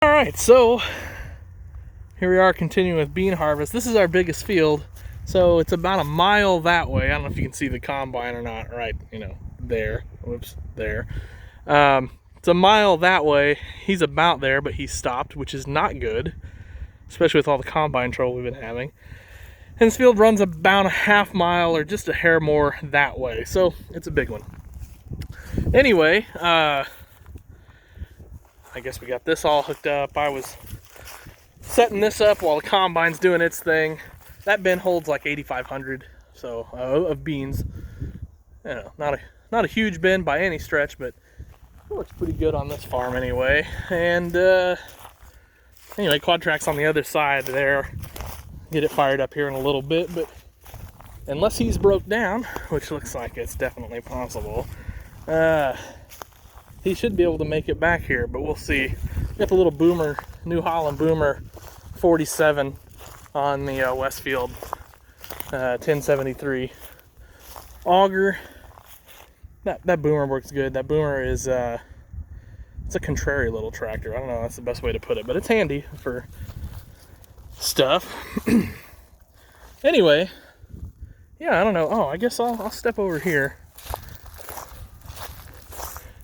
All right, so here we are continuing with bean harvest. This is our biggest field, so it's about a mile that way. I don't know if you can see the combine or not, right, there. Whoops, there. It's a mile that way. He's about there, but he stopped, which is not good, especially with all the combine trouble we've been having. And this field runs about a half mile or just a hair more that way, so it's a big one. Anyway, I guess we got this all hooked up. I was setting this up while the combine's doing its thing. That bin holds like 8,500 so of beans. Not a huge bin by any stretch, but it looks pretty good on this farm anyway. And anyway, quad track's on the other side there. Get it fired up here in a little bit, but unless he's broke down, which looks like it's definitely possible, he should be able to make it back here, but we'll see. Got the little Boomer, New Holland Boomer 47 on the Westfield 1073 auger. That Boomer works good. That Boomer is it's a contrary little tractor. I don't know, that's the best way to put it, but it's handy for stuff. Anyway, yeah, I don't know. Oh, I guess I'll step over here.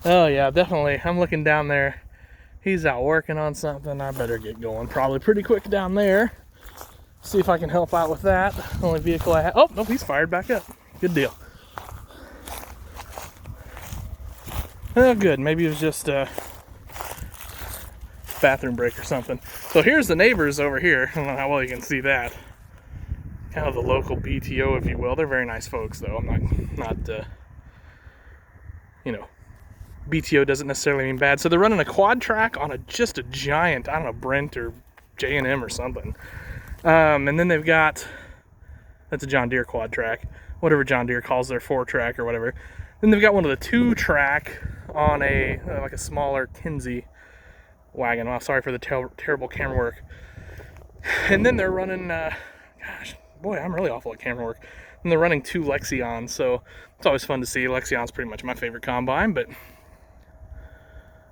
Oh yeah, definitely. I'm looking down there. He's out working on something. I better get going probably pretty quick down there. See if I can help out with that. Only vehicle I have. Oh, nope, he's fired back up. Good deal. Oh, good. Maybe it was just a bathroom break or something. So here's the neighbors over here. I don't know how well you can see that. Kind of the local BTO, if you will. They're very nice folks, though. I'm not BTO doesn't necessarily mean bad. So they're running a quad track on just a giant, I don't know, Brent or J&M or something. And then they've got, that's a John Deere quad track, whatever John Deere calls their 4-track or whatever. Then they've got one of the 2-track on a like a smaller Kinsey wagon. Well, sorry for the terrible camera work. And then they're running, gosh, boy, I'm really awful at camera work. And they're running 2 Lexions, so it's always fun to see. Lexion's pretty much my favorite combine, but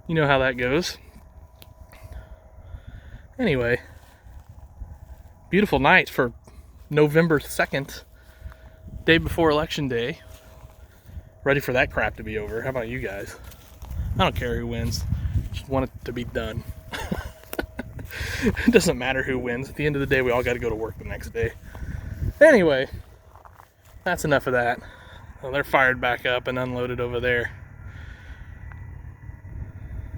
you know how that goes. Anyway, beautiful night for November 2nd, day before Election Day. Ready for that crap to be over. How about you guys? I don't care who wins. Just want it to be done. It doesn't matter who wins. At the end of the day, we all got to go to work the next day. Anyway, that's enough of that. Well, they're fired back up and unloaded over there.